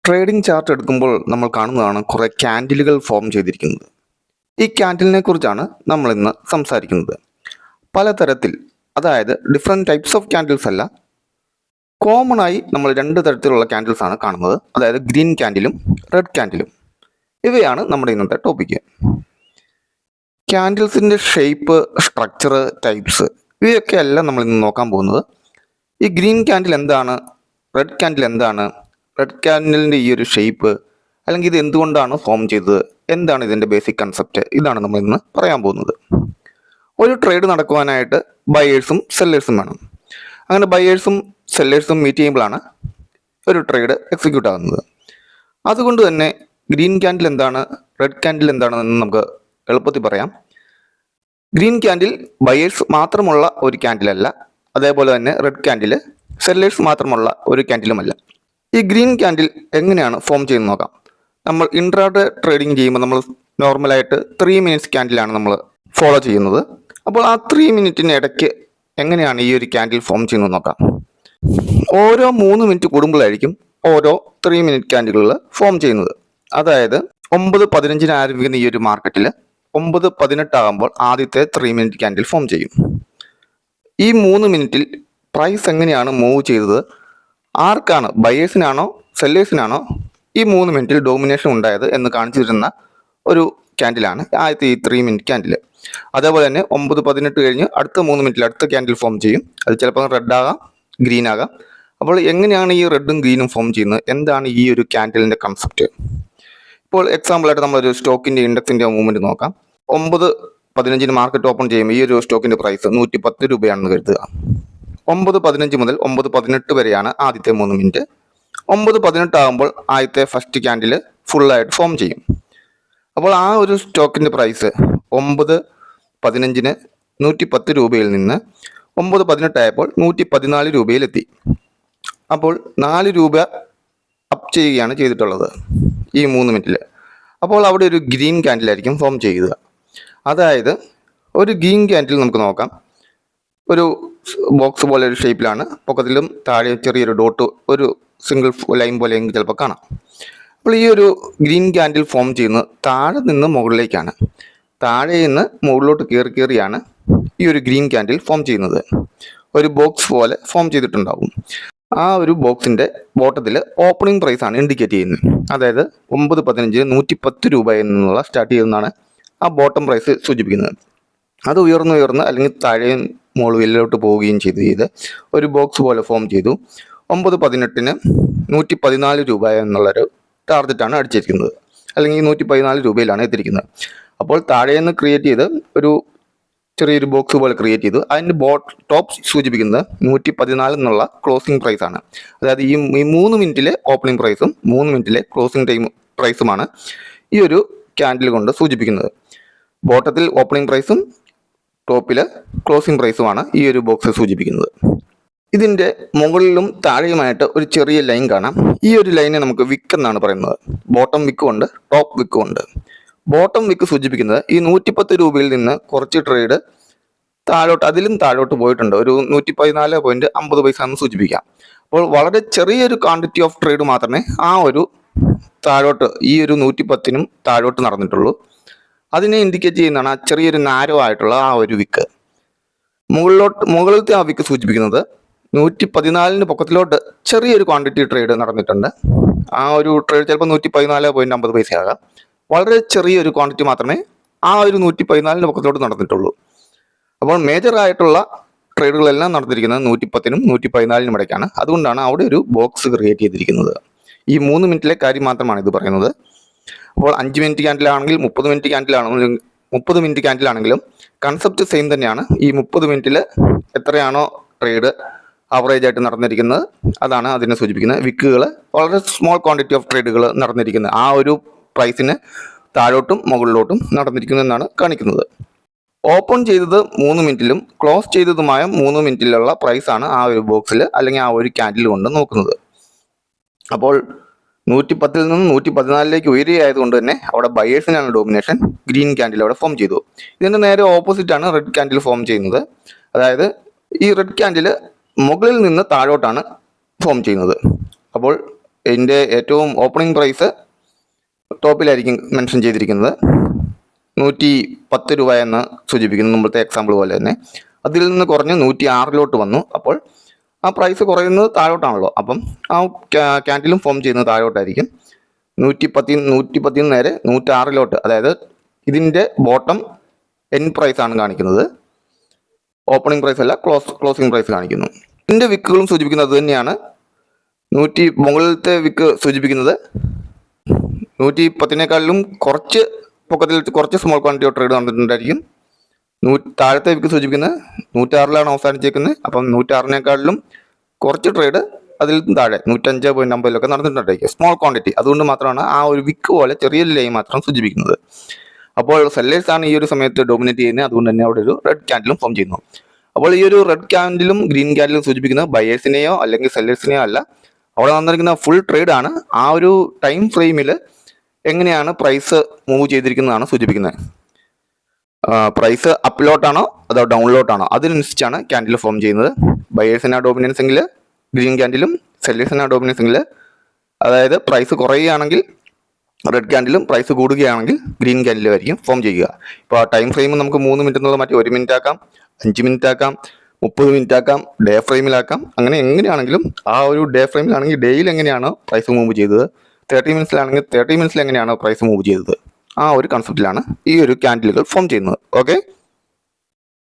Trading chart എടുക്കുമ്പോൾ നമ്മൾ കാണുന്നതാണ് കുറേ ക്യാൻഡിലുകൾ ഫോം ചെയ്തിരിക്കുന്നത്. ഈ ക്യാൻഡിലിനെ കുറിച്ചാണ് നമ്മൾ ഇന്ന് സംസാരിക്കുന്നത്. പലതരത്തിൽ, അതായത് ഡിഫറെൻറ്റ് ടൈപ്സ് ഓഫ് ക്യാൻഡിൽസ് അല്ല, കോമൺ ആയി നമ്മൾ രണ്ട് തരത്തിലുള്ള ക്യാൻഡിൽസ് ആണ് കാണുന്നത്. അതായത് ഗ്രീൻ ക്യാൻഡിലും റെഡ് ക്യാൻഡിലും. ഇവയാണ് നമ്മുടെ ഇന്നത്തെ ടോപ്പിക്ക്. ക്യാൻഡിൽസിൻ്റെ ഷേപ്പ്, സ്ട്രക്ചർ, ടൈപ്സ് ഇവയൊക്കെ അല്ല നമ്മൾ ഇന്ന് നോക്കാൻ പോകുന്നത്. ഈ ഗ്രീൻ ക്യാൻഡിൽ എന്താണ്, റെഡ് ക്യാൻഡിൽ എന്താണ്, റെഡ് ക്യാൻഡിലിൻ്റെ ഈ ഒരു ഷേപ്പ്, അല്ലെങ്കിൽ ഇത് എന്തുകൊണ്ടാണ് ഫോം ചെയ്തത്, എന്താണ് ഇതിൻ്റെ ബേസിക് കൺസെപ്റ്റ്, ഇതാണ് നമ്മൾ ഇന്ന് പറയാൻ പോകുന്നത്. ഒരു ട്രേഡ് നടക്കുവാനായിട്ട് ബയേഴ്സും സെല്ലേഴ്സും വേണം. അങ്ങനെ ബയേഴ്സും സെല്ലേഴ്സും മീറ്റ് ചെയ്യുമ്പോഴാണ് ഒരു ട്രേഡ് എക്സിക്യൂട്ട് ആകുന്നത്. അതുകൊണ്ട് തന്നെ ഗ്രീൻ ക്യാൻഡിൽ എന്താണ്, റെഡ് ക്യാൻഡിൽ എന്താണെന്ന് നമുക്ക് എളുപ്പത്തിൽ പറയാം. ഗ്രീൻ ക്യാൻഡിൽ ബയേഴ്സ് മാത്രമുള്ള ഒരു ക്യാൻഡിലല്ല, അതേപോലെ തന്നെ റെഡ് ക്യാൻഡിൽ സെല്ലേഴ്സ് മാത്രമുള്ള ഒരു ക്യാൻഡിലുമല്ല. ഈ ഗ്രീൻ ക്യാൻഡിൽ എങ്ങനെയാണ് ഫോം ചെയ്യുന്നത് നോക്കാം. നമ്മൾ ഇൻട്രാഡേ ട്രേഡിംഗ് ചെയ്യുമ്പോൾ നമ്മൾ നോർമലായിട്ട് 3 മിനിറ്റ്സ് ക്യാൻഡിലാണ് നമ്മൾ ഫോളോ ചെയ്യുന്നത്. അപ്പോൾ ആ 3 മിനിറ്റിന് ഇടയ്ക്ക് എങ്ങനെയാണ് ഈ ഒരു ക്യാൻഡിൽ ഫോം ചെയ്യുന്നത് നോക്കാം. ഓരോ 3 മിനിറ്റ് കൂടുമ്പോഴായിരിക്കും ഓരോ 3 മിനിറ്റ് ക്യാൻഡിലുകൾ ഫോം ചെയ്യുന്നത്. അതായത് 9:15 ആരംഭിക്കുന്ന ഈ ഒരു മാർക്കറ്റിൽ 9:18 ആകുമ്പോൾ ആദ്യത്തെ 3 മിനിറ്റ് ക്യാൻഡിൽ ഫോം ചെയ്യും. ഈ 3 മിനിറ്റിൽ പ്രൈസ് എങ്ങനെയാണ് മൂവ് ചെയ്തത്, ആർക്കാണ്, ബയേഴ്സിനാണോ സെല്ലേഴ്സിനാണോ ഈ 3 മിനിറ്റിൽ ഡോമിനേഷൻ ഉണ്ടായത് എന്ന് കാണിച്ചു തരുന്ന ഒരു ക്യാൻഡിലാണ് ആദ്യത്തെ ഈ 3 മിനിറ്റ് ക്യാൻഡിൽ. അതേപോലെ തന്നെ 9:18 കഴിഞ്ഞ് അടുത്ത 3 മിനിറ്റിൽ അടുത്ത ക്യാൻഡിൽ ഫോം ചെയ്യും. അത് ചിലപ്പോൾ റെഡ് ആകാം, ഗ്രീൻ ആകാം. അപ്പോൾ എങ്ങനെയാണ് ഈ റെഡും ഗ്രീനും ഫോം ചെയ്യുന്നത്, എന്താണ് ഈ ഒരു ക്യാൻഡിലിൻ്റെ കൺസെപ്റ്റ്? ഇപ്പോൾ എക്സാമ്പിളായിട്ട് നമ്മളൊരു സ്റ്റോക്കിൻ്റെ ഇൻഡെക്സിൻ്റെ മൂവ്മെൻറ്റ് നോക്കാം. 9:15 മാർക്കറ്റ് ഓപ്പൺ ചെയ്യുമ്പോൾ ഈ ഒരു സ്റ്റോക്കിൻ്റെ പ്രൈസ് 110 രൂപയാണെന്ന് കരുതുക. 9:15 മുതൽ 9:18 വരെയാണ് ആദ്യത്തെ 3 മിനിറ്റ്. 9:18 ആകുമ്പോൾ ആദ്യത്തെ ഫസ്റ്റ് ക്യാൻഡിൽ ഫുള്ളായിട്ട് ഫോം ചെയ്യും. അപ്പോൾ ആ ഒരു സ്റ്റോക്കിൻ്റെ പ്രൈസ് 9:15 110 രൂപയിൽ നിന്ന് 9:18 ആയപ്പോൾ 114 രൂപയിലെത്തി. അപ്പോൾ 4 രൂപ അപ്പ് ചെയ്യുകയാണ് ചെയ്തിട്ടുള്ളത് ഈ 3 മിനിറ്റിൽ. അപ്പോൾ അവിടെ ഒരു ഗ്രീൻ ക്യാൻഡിലായിരിക്കും ഫോം ചെയ്യുക. അതായത് ഒരു ഗ്രീൻ ക്യാൻഡിൽ നമുക്ക് നോക്കാം. ഒരു ബോക്സ് പോലെ ഒരു ഷേപ്പിലാണ്, പൊക്കത്തിലും താഴെ ചെറിയൊരു ഡോട്ട്, ഒരു സിംഗിൾ ലൈൻ പോലെ ചിലപ്പോൾ കാണാം. അപ്പോൾ ഈ ഒരു ഗ്രീൻ ക്യാൻഡിൽ ഫോം ചെയ്യുന്നത് താഴെ നിന്ന് മുകളിലേക്കാണ്. താഴെ നിന്ന് മുകളിലോട്ട് കയറിയാണ് ഈ ഒരു ഗ്രീൻ ക്യാൻഡിൽ ഫോം ചെയ്യുന്നത്. ഒരു ബോക്സ് പോലെ ഫോം ചെയ്തിട്ടുണ്ടാവും. ആ ഒരു ബോക്സിൻ്റെ ബോട്ടത്തിൽ ഓപ്പണിംഗ് പ്രൈസാണ് ഇൻഡിക്കേറ്റ് ചെയ്യുന്നത്. അതായത് 9:15 110 രൂപ എന്നുള്ള സ്റ്റാർട്ട് ചെയ്യുന്നതാണ് ആ ബോട്ടം പ്രൈസ് സൂചിപ്പിക്കുന്നത്. അത് ഉയർന്ന് അല്ലെങ്കിൽ താഴെയും മുകളിലോട്ട് പോവുകയും ചെയ്ത് ഒരു ബോക്സ് പോലെ ഫോം ചെയ്തു. 9:18 114 രൂപ എന്നുള്ളൊരു ടാർഗറ്റാണ് അടിച്ചിരിക്കുന്നത്, അല്ലെങ്കിൽ 114 രൂപയിലാണ് എത്തിയിരിക്കുന്നത്. അപ്പോൾ താഴെ നിന്ന് ക്രിയേറ്റ് ചെയ്ത് ഒരു ചെറിയൊരു ബോക്സ് പോലെ ക്രിയേറ്റ് ചെയ്തു. അതിൻ്റെ ടോപ്പ് സൂചിപ്പിക്കുന്നത് 114 എന്നുള്ള ക്ലോസിംഗ് പ്രൈസാണ്. അതായത് ഈ 3 മിനിറ്റിലെ ഓപ്പണിംഗ് പ്രൈസും 3 മിനിറ്റിലെ ക്ലോസിംഗ് ടൈം പ്രൈസുമാണ് ഈ ഒരു ക്യാൻഡിൽ കൊണ്ട് സൂചിപ്പിക്കുന്നത്. ബോട്ടത്തിൽ ഓപ്പണിംഗ് പ്രൈസും ടോപ്പിൽ ക്ലോസിംഗ് പ്രൈസുമാണ് ഈ ഒരു ബോക്സ് സൂചിപ്പിക്കുന്നത്. ഇതിൻ്റെ മുകളിലും താഴെയുമായിട്ട് ഒരു ചെറിയ ലൈൻ കാണാം. ഈ ഒരു ലൈനെ നമുക്ക് വിക്ക് എന്നാണ് പറയുന്നത്. ബോട്ടം വിക്കും ഉണ്ട്, ടോപ്പ് വിക്കും ഉണ്ട്. ബോട്ടം വിക്ക് സൂചിപ്പിക്കുന്നത് ഈ 110 രൂപയിൽ നിന്ന് കുറച്ച് ട്രേഡ് അതിലും താഴോട്ട് പോയിട്ടുണ്ട്. ഒരു 114.50 എന്ന് സൂചിപ്പിക്കാം. അപ്പോൾ വളരെ ചെറിയൊരു ക്വാണ്ടിറ്റി ഓഫ് ട്രേഡ് മാത്രമേ ആ ഒരു താഴോട്ട്, ഈ ഒരു 110നും താഴോട്ട് നടന്നിട്ടുള്ളൂ. അതിനെ ഇൻഡിക്കേറ്റ് ചെയ്യുന്നതാണ് ആ ചെറിയൊരു നാരോ ആയിട്ടുള്ള ആ ഒരു വിക്ക്. മുകളിലത്തെ ആ വിക്ക് സൂചിപ്പിക്കുന്നത് 114 പൊക്കത്തിലോട്ട് ചെറിയൊരു ക്വാണ്ടിറ്റി ട്രേഡ് നടന്നിട്ടുണ്ട്. ആ ഒരു ട്രേഡ് ചിലപ്പോൾ 114.50 ആകാം. വളരെ ചെറിയൊരു ക്വാണ്ടിറ്റി മാത്രമേ ആ ഒരു 114 പൊക്കത്തിലോട്ട് നടന്നിട്ടുള്ളൂ. അപ്പോൾ മേജറായിട്ടുള്ള ട്രേഡുകളെല്ലാം നടന്നിരിക്കുന്നത് 110നും 114നും ഇടയ്ക്കാണ്. അതുകൊണ്ടാണ് അവിടെ ഒരു ബോക്സ് ക്രിയേറ്റ് ചെയ്തിരിക്കുന്നത്. ഈ 3 മിനിറ്റിലെ കാര്യം മാത്രമാണ് ഇത് പറയുന്നത്. അപ്പോൾ 5 മിനിറ്റ് ക്യാൻഡിലാണെങ്കിൽ 30 മിനിറ്റ് ക്യാൻഡിലാണെങ്കിലും 30 മിനിറ്റ് ക്യാൻഡിലാണെങ്കിലും കൺസെപ്റ്റ് സെയിം തന്നെയാണ്. ഈ 30 മിനിറ്റിൽ എത്രയാണോ ട്രേഡ് ആവറേജ് ആയിട്ട് നടന്നിരിക്കുന്നത് അതാണ് അതിനെ സൂചിപ്പിക്കുന്നത്. വിക്കുകൾ വളരെ സ്മോൾ ക്വാണ്ടിറ്റി ഓഫ് ട്രേഡുകൾ നടന്നിരിക്കുന്നത് ആ ഒരു പ്രൈസിന് താഴോട്ടും മുകളിലോട്ടും നടന്നിരിക്കുന്നതെന്നാണ് കാണിക്കുന്നത്. ഓപ്പൺ ചെയ്തത് 3 മിനിറ്റിലും ക്ലോസ് ചെയ്തതുമായ 3 മിനിറ്റിലുള്ള പ്രൈസാണ് ആ ഒരു ബോക്സിൽ അല്ലെങ്കിൽ ആ ഒരു ക്യാൻഡിൽ കൊണ്ട് നോക്കുന്നത്. അപ്പോൾ 110 നിന്നും 114 ഉയരുകയായതുകൊണ്ട് തന്നെ അവിടെ ബയേഴ്സിനാണ് ഡോമിനേഷൻ. ഗ്രീൻ ക്യാൻഡിൽ അവിടെ ഫോം ചെയ്തു. ഇതിൻ്റെ നേരെ ഓപ്പോസിറ്റാണ് റെഡ് ക്യാൻഡിൽ ഫോം ചെയ്യുന്നത്. അതായത് ഈ റെഡ് ക്യാൻഡിൽ മുകളിൽ നിന്ന് താഴോട്ടാണ് ഫോം ചെയ്യുന്നത്. അപ്പോൾ ഇതിൻ്റെ ഏറ്റവും ഓപ്പണിംഗ് പ്രൈസ് ടോപ്പിലായിരിക്കും മെൻഷൻ ചെയ്തിരിക്കുന്നത് 110 രൂപ എന്ന് സൂചിപ്പിക്കുന്നു, മുമ്പത്തെ എക്സാമ്പിൾ പോലെ തന്നെ. അതിൽ നിന്ന് കുറഞ്ഞ് 106 വന്നു. അപ്പോൾ ആ പ്രൈസ് കുറയുന്നത് താഴോട്ടാണല്ലോ, അപ്പം ആ ക്യാൻഡിലും ഫോം ചെയ്യുന്നത് താഴോട്ടായിരിക്കും. 110 നേരെ 106, അതായത് ഇതിൻ്റെ ബോട്ടം എൻ പ്രൈസ് ആണ് കാണിക്കുന്നത്, ഓപ്പണിംഗ് പ്രൈസ് അല്ല, ക്ലോസിംഗ് പ്രൈസ് കാണിക്കുന്നു. ഇതിൻ്റെ വിക്കുകളും സൂചിപ്പിക്കുന്നത് അത് തന്നെയാണ്. മുകളിലത്തെ വിക്ക് സൂചിപ്പിക്കുന്നത് 110 കുറച്ച് പൊക്കത്തിൽ കുറച്ച് സ്മോൾ ക്വാണ്ടിറ്റി ട്രേഡ് നടന്നിട്ടുണ്ടായിരിക്കും. താഴത്തെ വിക്ക് സൂചിപ്പിക്കുന്നത് 106 അവസാനിച്ചേക്കുന്നത്. അപ്പം 106 കുറച്ച് ട്രേഡ് അതിൽ താഴെ 105.50 നടന്നിട്ടുണ്ടായിരിക്കും, സ്മോൾ ക്വാണ്ടിറ്റി. അതുകൊണ്ട് മാത്രമാണ് ആ ഒരു വിക്ക് പോലെ ചെറിയ ലൈൻ മാത്രം സൂചിപ്പിക്കുന്നത്. അപ്പോൾ സെല്ലേഴ്സ് ആണ് ഈ ഒരു സമയത്ത് ഡോമിനേറ്റ് ചെയ്യുന്നത്. അതുകൊണ്ട് തന്നെ അവിടെ ഒരു റെഡ് ക്യാൻഡിലും ഫോം ചെയ്യുന്നു. അപ്പോൾ ഈ ഒരു റെഡ് ക്യാൻഡിലും ഗ്രീൻ ക്യാൻഡിലും സൂചിപ്പിക്കുന്നത് ബയേഴ്സിനെയോ അല്ലെങ്കിൽ സെല്ലേഴ്സിനെയോ അല്ല, അവിടെ വന്നിരിക്കുന്ന ഫുൾ ട്രേഡ് ആണ്. ആ ഒരു ടൈം ഫ്രെയിമിൽ എങ്ങനെയാണ് പ്രൈസ് മൂവ് ചെയ്തിരിക്കുന്നതാണ് സൂചിപ്പിക്കുന്നത്. പ്രൈസ് അപ്പിലോട്ടാണോ അതോ ഡൗണിലോട്ടാണോ അതിനനുസരിച്ചാണ് ക്യാൻഡിൽ ഫോം ചെയ്യുന്നത്. ബയേഴ്സിനാ ഡോമിനൻസ് എങ്കിൽ ഗ്രീൻ ക്യാൻഡിലും, സെല്ലേഴ്സിനാ ഡോമിനൻസ് എങ്കിൽ, അതായത് പ്രൈസ് കുറയുകയാണെങ്കിൽ റെഡ് ക്യാൻഡിലും, പ്രൈസ് കൂടുകയാണെങ്കിൽ ഗ്രീൻ ക്യാൻഡിലും ഫോം ചെയ്യുക. ഇപ്പോൾ ആ ടൈം ഫ്രെയിം നമുക്ക് 3 മിനിറ്റ് എന്നുള്ള മാറ്റി 1 മിനിറ്റ് ആക്കാം, 5 മിനിറ്റ് ആക്കാം, 30 മിനിറ്റ് ആക്കാം, ഡേ ഫ്രെയിമിലാക്കാം. അങ്ങനെ എങ്ങനെയാണെങ്കിലും ആ ഒരു ഡേ ഫ്രെയിമിലാണെങ്കിൽ ഡേയിൽ എങ്ങനെയാണ് പ്രൈസ് മൂവ് ചെയ്തത്, 30 മിനിറ്റ്സിലാണെങ്കിൽ 30 മിനിറ്റ്സിൽ എങ്ങനെയാണ് പ്രൈസ് മൂവ് ചെയ്തത്, ആ ഒരു കൺസെപ്റ്റിലാണ് ഈ ഒരു ക്യാൻഡിലുകൾ ഫോം ചെയ്യുന്നത്. ഓക്കെ.